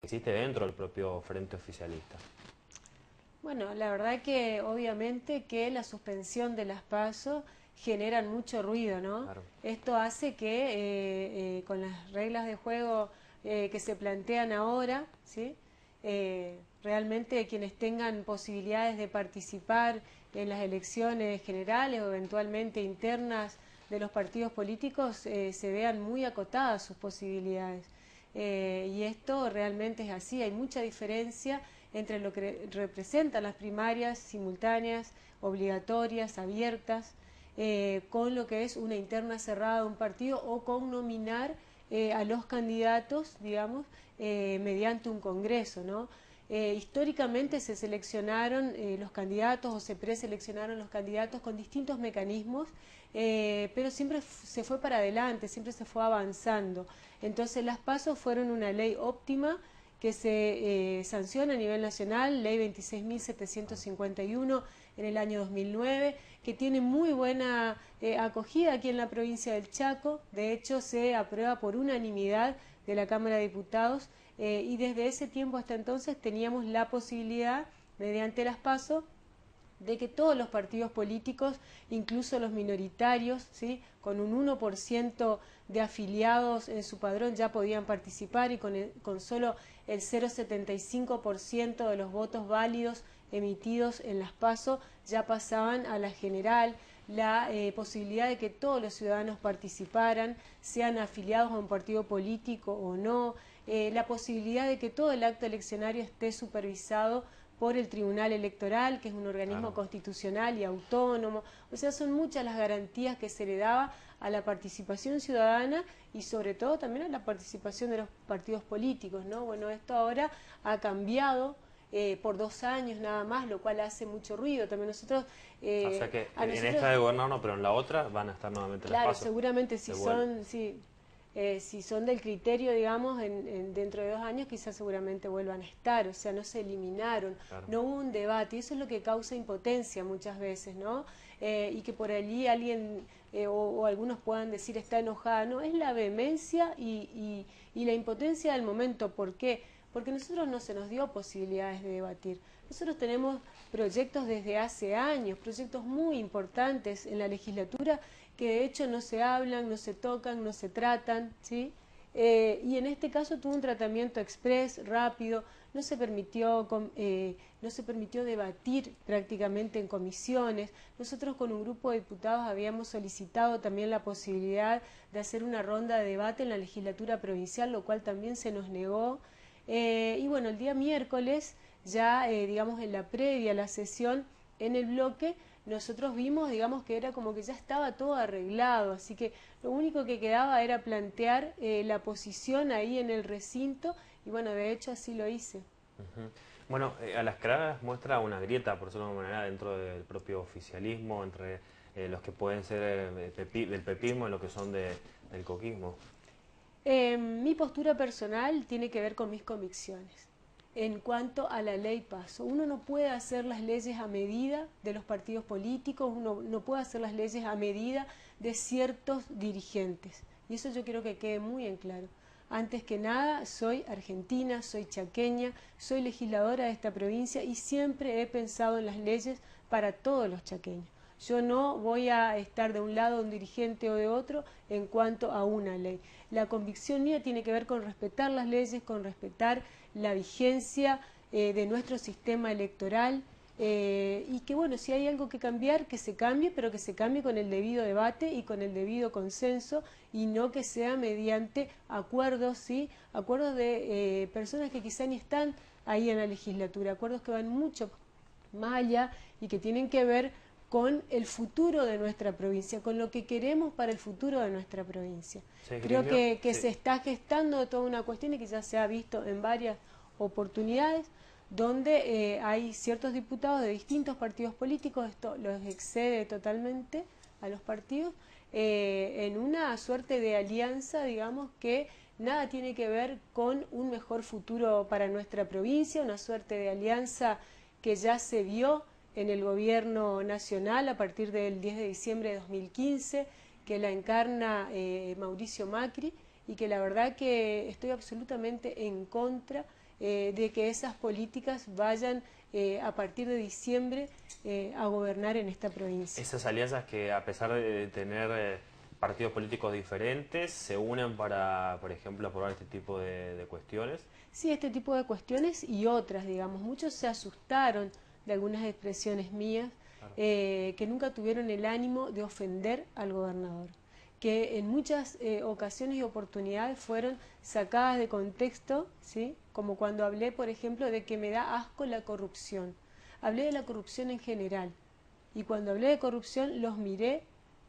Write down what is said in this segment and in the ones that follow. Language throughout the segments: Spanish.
existe dentro del propio frente oficialista. Bueno, la verdad que obviamente que la suspensión de las PASO generan mucho ruido, ¿no? Claro. Esto hace que con las reglas de juego que se plantean ahora, ¿sí? Realmente quienes tengan posibilidades de participar en las elecciones generales o eventualmente internas de los partidos políticos se vean muy acotadas sus posibilidades. Y esto realmente es así, hay mucha diferencia entre lo que representan las primarias simultáneas, obligatorias, abiertas, con lo que es una interna cerrada de un partido o con nominar a los candidatos, digamos, mediante un congreso, ¿no? Históricamente se seleccionaron los candidatos o se preseleccionaron los candidatos con distintos mecanismos, pero siempre se fue para adelante, siempre se fue avanzando. Entonces las PASO fueron una ley óptima que se sanciona a nivel nacional, ley 26.751 en el año 2009, que tiene muy buena acogida aquí en la provincia del Chaco. De hecho se aprueba por unanimidad de la Cámara de Diputados y desde ese tiempo hasta entonces teníamos la posibilidad, mediante las PASO, de que todos los partidos políticos, incluso los minoritarios, ¿sí? Con un 1% de afiliados en su padrón ya podían participar y con solo el 0,75% de los votos válidos emitidos en las PASO ya pasaban a la general. La posibilidad de que todos los ciudadanos participaran, sean afiliados a un partido político o no, la posibilidad de que todo el acto eleccionario esté supervisado por el Tribunal Electoral, que es un organismo constitucional y autónomo. O sea, son muchas las garantías que se le daba a la participación ciudadana y sobre todo también a la participación de los partidos políticos, ¿no? Bueno, esto ahora ha cambiado por 2 años nada más, lo cual hace mucho ruido. También nosotros... O sea que a en nosotros esta de gobernar no, pero en la otra van a estar nuevamente las claro, PASO. seguramente Se vuelve. si son del criterio, digamos, dentro de 2 años quizás seguramente vuelvan a estar, o sea, no se eliminaron, Claro. no hubo un debate, y eso es lo que causa impotencia muchas veces, ¿no? Y que por allí alguien o algunos puedan decir está enojada, no, es la vehemencia y la impotencia del momento. ¿Por qué? Porque a nosotros no se nos dio posibilidades de debatir. Nosotros tenemos proyectos desde hace años, proyectos muy importantes en la legislatura que de hecho no se hablan, no se tocan, no se tratan, ¿sí? Y en este caso tuvo un tratamiento express, rápido, no se permitió debatir prácticamente en comisiones. Nosotros con un grupo de diputados habíamos solicitado también la posibilidad de hacer una ronda de debate en la legislatura provincial, lo cual también se nos negó. Y bueno, el día miércoles, ya digamos en la previa a la sesión, en el bloque, nosotros vimos, digamos, que era como que ya estaba todo arreglado, así que lo único que quedaba era plantear la posición ahí en el recinto, y bueno, de hecho así lo hice. Ujú. Bueno, a las claras muestra una grieta, por decirlo de alguna manera, dentro del propio oficialismo, entre los que pueden ser del pepismo y los que son del coquismo. Mi postura personal tiene que ver con mis convicciones. En cuanto a la ley PASO, uno no puede hacer las leyes a medida de los partidos políticos, uno no puede hacer las leyes a medida de ciertos dirigentes. Y eso yo quiero que quede muy en claro. Antes que nada, soy argentina, soy chaqueña, soy legisladora de esta provincia y siempre he pensado en las leyes para todos los chaqueños. Yo no voy a estar de un lado de un dirigente o de otro en cuanto a una ley. La convicción mía tiene que ver con respetar las leyes, con respetar la vigencia de nuestro sistema electoral y que bueno, si hay algo que cambiar, que se cambie, pero que se cambie con el debido debate y con el debido consenso y no que sea mediante acuerdos, ¿sí? Acuerdos de personas que quizá ni están ahí en la legislatura, acuerdos que van mucho más allá y que tienen que ver con el futuro de nuestra provincia, con lo que queremos para el futuro de nuestra provincia. ¿Se Creo esgrimió? que se está gestando toda una cuestión y que ya se ha visto en varias oportunidades, donde hay ciertos diputados de distintos partidos políticos, esto los excede totalmente a los partidos, en una suerte de alianza, digamos, que nada tiene que ver con un mejor futuro para nuestra provincia, una suerte de alianza que ya se vio en el gobierno nacional a partir del 10 de diciembre de 2015, que la encarna Mauricio Macri y que la verdad que estoy absolutamente en contra de que esas políticas vayan a partir de diciembre a gobernar en esta provincia. Esas alianzas que, a pesar de tener partidos políticos diferentes, se unen para, por ejemplo, aprobar este tipo de cuestiones. Sí, este tipo de cuestiones y otras, digamos. Muchos se asustaron de algunas expresiones mías, Claro. Que nunca tuvieron el ánimo de ofender al gobernador, que en muchas ocasiones y oportunidades fueron sacadas de contexto, ¿sí? Como cuando hablé, por ejemplo, de que me da asco la corrupción. Hablé de la corrupción en general, y cuando hablé de corrupción los miré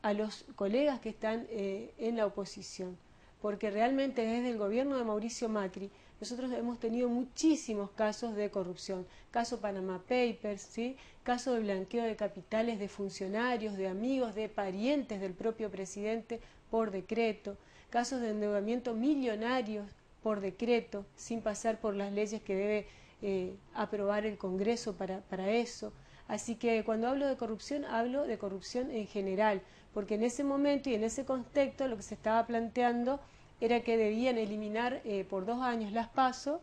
a los colegas que están en la oposición, porque realmente desde el gobierno de Mauricio Macri nosotros hemos tenido muchísimos casos de corrupción, caso Panama Papers, ¿sí? Caso de blanqueo de capitales de funcionarios, de amigos, de parientes del propio presidente por decreto, casos de endeudamiento millonarios por decreto, sin pasar por las leyes que debe aprobar el Congreso para eso. Así que cuando hablo de corrupción en general, porque en ese momento y en ese contexto lo que se estaba planteando era que debían eliminar por 2 años las PASO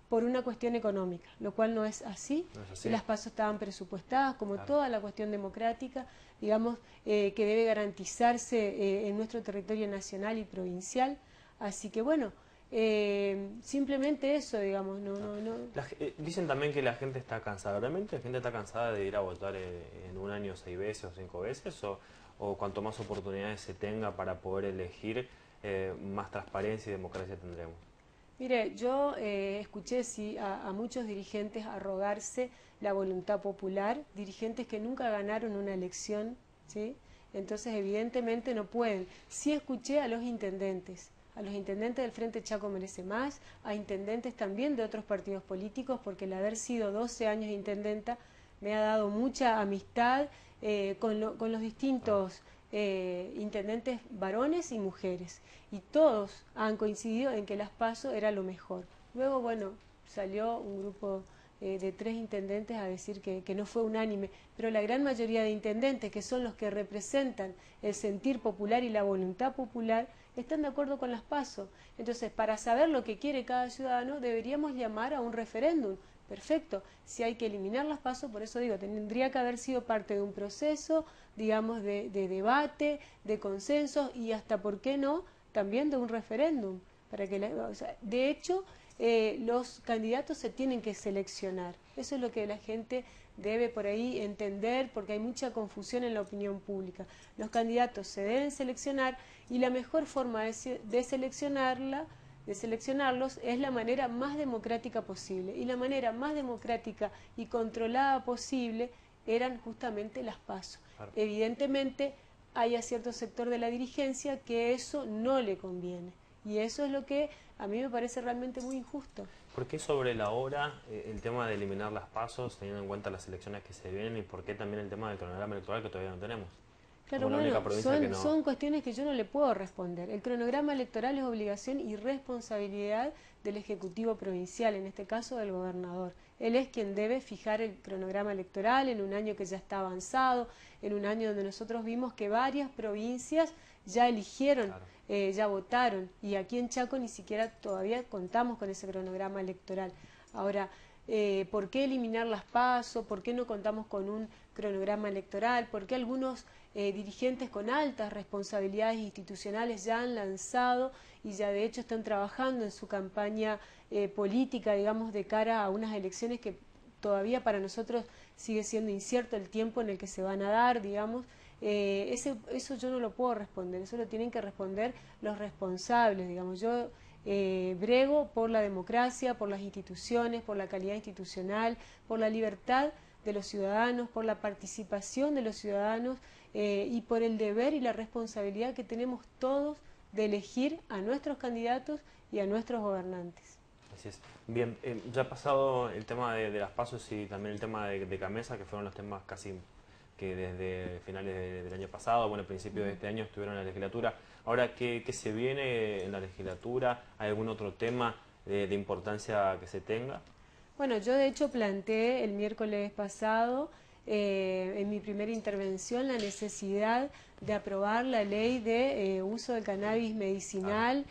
por una cuestión económica, lo cual no es así. No es así. Y las PASO estaban presupuestadas, como toda la cuestión democrática, digamos, que debe garantizarse en nuestro territorio nacional y provincial. Así que bueno, simplemente eso, digamos, no. Dicen también que la gente está cansada. ¿Realmente la gente está cansada de ir a votar en un año 6 veces o 5 veces? ¿O cuanto más oportunidades se tenga para poder elegir, más transparencia y democracia tendremos? Mire, yo escuché a muchos dirigentes arrogarse la voluntad popular, dirigentes que nunca ganaron una elección, ¿sí? Entonces evidentemente no pueden. Sí escuché a los intendentes del Frente Chaco Merece Más, a intendentes también de otros partidos políticos, porque el haber sido 12 años intendenta me ha dado mucha amistad con los distintos intendentes varones y mujeres, y todos han coincidido en que las PASO era lo mejor. Luego, bueno, salió un grupo de 3 intendentes a decir que no fue unánime, pero la gran mayoría de intendentes, que son los que representan el sentir popular y la voluntad popular, están de acuerdo con las PASO. Entonces, para saber lo que quiere cada ciudadano, deberíamos llamar a un referéndum. Perfecto, si hay que eliminar las PASO, por eso digo, tendría que haber sido parte de un proceso, digamos, de debate, de consenso y hasta, ¿por qué no?, también de un referéndum. De hecho, los candidatos se tienen que seleccionar. Eso es lo que la gente debe por ahí entender, porque hay mucha confusión en la opinión pública. Los candidatos se deben seleccionar y la mejor forma de seleccionarlos es la manera más democrática posible. Y la manera más democrática y controlada posible eran justamente las PASO. Claro. Evidentemente hay a cierto sector de la dirigencia que eso no le conviene. Y eso es lo que a mí me parece realmente muy injusto. ¿Por qué sobre la hora el tema de eliminar las PASO, teniendo en cuenta las elecciones que se vienen, y por qué también el tema del cronograma electoral que todavía no tenemos? Claro, bueno, son cuestiones que yo no le puedo responder. El cronograma electoral es obligación y responsabilidad del Ejecutivo Provincial, en este caso del gobernador. Él es quien debe fijar el cronograma electoral en un año que ya está avanzado, en un año donde nosotros vimos que varias provincias ya eligieron, claro, ya votaron, y aquí en Chaco ni siquiera todavía contamos con ese cronograma electoral. Ahora, ¿por qué eliminar las PASO? ¿Por qué no contamos con un cronograma electoral? ¿Por qué algunos dirigentes con altas responsabilidades institucionales ya han lanzado y ya de hecho están trabajando en su campaña política, digamos, de cara a unas elecciones que todavía para nosotros sigue siendo incierto el tiempo en el que se van a dar, digamos? Eso yo no lo puedo responder, eso lo tienen que responder los responsables, digamos. Yo brego por la democracia, por las instituciones, por la calidad institucional, por la libertad de los ciudadanos, por la participación de los ciudadanos y por el deber y la responsabilidad que tenemos todos de elegir a nuestros candidatos y a nuestros gobernantes. Así es. Bien, ya ha pasado el tema de las PASO y también el tema de Camesa, que fueron los temas casi que desde finales del año pasado, bueno, principios de este año estuvieron en la legislatura. Ahora, ¿qué se viene en la legislatura? ¿Hay algún otro tema de importancia que se tenga? Bueno, yo de hecho planteé el miércoles pasado en mi primera intervención la necesidad de aprobar la ley de uso del cannabis medicinal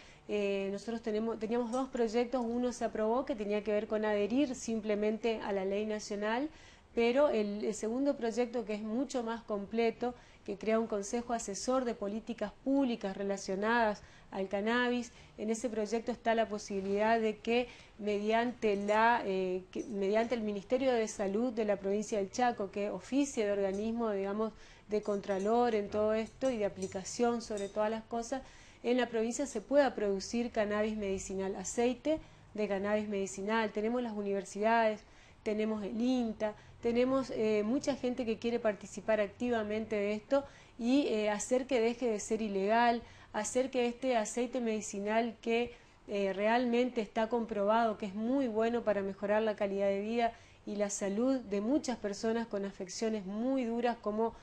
nosotros teníamos dos proyectos, uno se aprobó que tenía que ver con adherir simplemente a la ley nacional, pero el segundo proyecto, que es mucho más completo, que crea un consejo asesor de políticas públicas relacionadas al cannabis. En ese proyecto está la posibilidad de que mediante el Ministerio de Salud de la provincia del Chaco, que oficie de organismo, digamos, de contralor en todo esto y de aplicación sobre todas las cosas, en la provincia se pueda producir cannabis medicinal, aceite de cannabis medicinal. Tenemos las universidades, tenemos el INTA, tenemos mucha gente que quiere participar activamente de esto y hacer que deje de ser ilegal, hacer que este aceite medicinal que realmente está comprobado que es muy bueno para mejorar la calidad de vida y la salud de muchas personas con afecciones muy duras como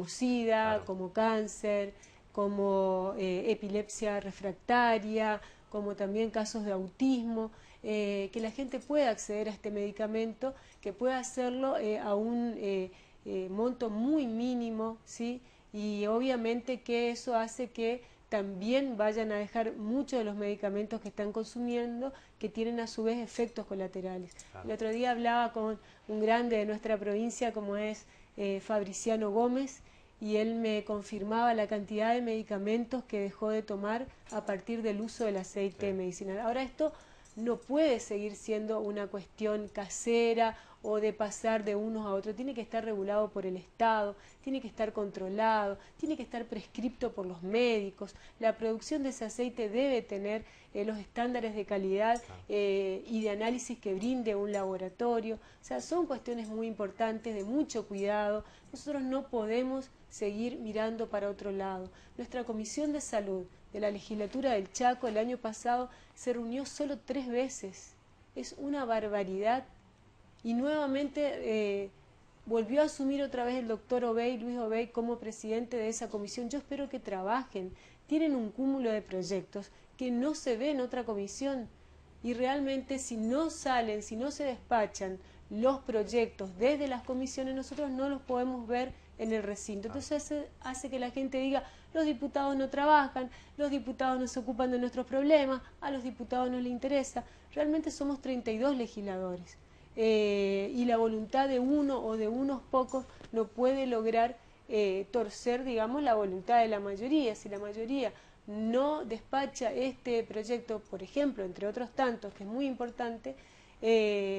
SIDA, Claro. como cáncer, como epilepsia refractaria, como también casos de autismo, que la gente pueda acceder a este medicamento, que pueda hacerlo a un monto muy mínimo, ¿sí? Y obviamente que eso hace que también vayan a dejar muchos de los medicamentos que están consumiendo, que tienen a su vez efectos colaterales. Claro. El otro día hablaba con un grande de nuestra provincia como es Fabriciano Gómez, y él me confirmaba la cantidad de medicamentos que dejó de tomar a partir del uso del aceite medicinal. Ahora, esto no puede seguir siendo una cuestión casera o de pasar de unos a otros. Tiene que estar regulado por el Estado, tiene que estar controlado, tiene que estar prescripto por los médicos. La producción de ese aceite debe tener los estándares de calidad y de análisis que brinde un laboratorio. O sea, son cuestiones muy importantes, de mucho cuidado. Nosotros no podemos seguir mirando para otro lado. Nuestra Comisión de Salud de la Legislatura del Chaco el año pasado se reunió solo 3 veces. Es una barbaridad. Y nuevamente volvió a asumir otra vez el doctor Obey, Luis Obey, como presidente de esa comisión. Yo espero que trabajen. Tienen un cúmulo de proyectos que no se ve en otra comisión. Y realmente si no salen, si no se despachan los proyectos desde las comisiones, nosotros no los podemos ver en el recinto. Entonces hace que la gente diga, los diputados no trabajan, los diputados no se ocupan de nuestros problemas, a los diputados no les interesa. Realmente somos 32 legisladores y la voluntad de uno o de unos pocos no puede lograr torcer, digamos, la voluntad de la mayoría. Si la mayoría no despacha este proyecto, por ejemplo, entre otros tantos, que es muy importante,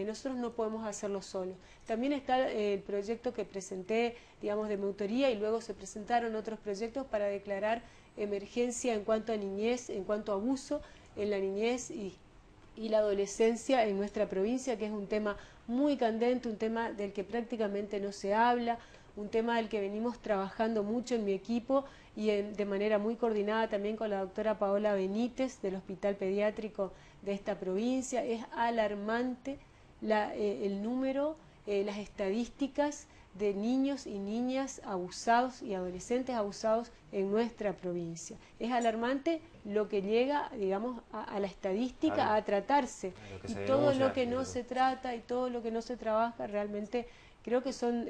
nosotros no podemos hacerlo solos. También está el proyecto que presenté, digamos, de mi autoría, y luego se presentaron otros proyectos para declarar emergencia en cuanto a niñez, en cuanto a abuso en la niñez y la adolescencia en nuestra provincia, que es un tema muy candente, un tema del que prácticamente no se habla, un tema del que venimos trabajando mucho en mi equipo y de manera muy coordinada también con la doctora Paola Benítez del Hospital Pediátrico de esta provincia. Es alarmante el número, las estadísticas de niños y niñas abusados y adolescentes abusados en nuestra provincia. Es alarmante lo que llega, digamos, a la estadística, a tratarse. Y todo lo que no se trata y todo lo que no se trabaja, realmente creo que son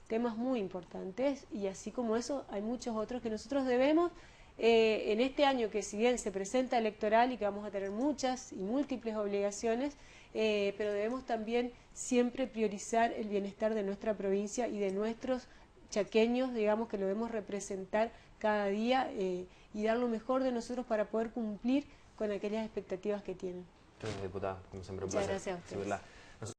temas muy importantes, y así como eso hay muchos otros que nosotros debemos en este año, que si bien se presenta electoral y que vamos a tener muchas y múltiples obligaciones, pero debemos también siempre priorizar el bienestar de nuestra provincia y de nuestros chaqueños, digamos, que lo debemos representar cada día y dar lo mejor de nosotros para poder cumplir con aquellas expectativas que tienen. Muchas gracias, diputada, como siempre. Muchas gracias a ustedes.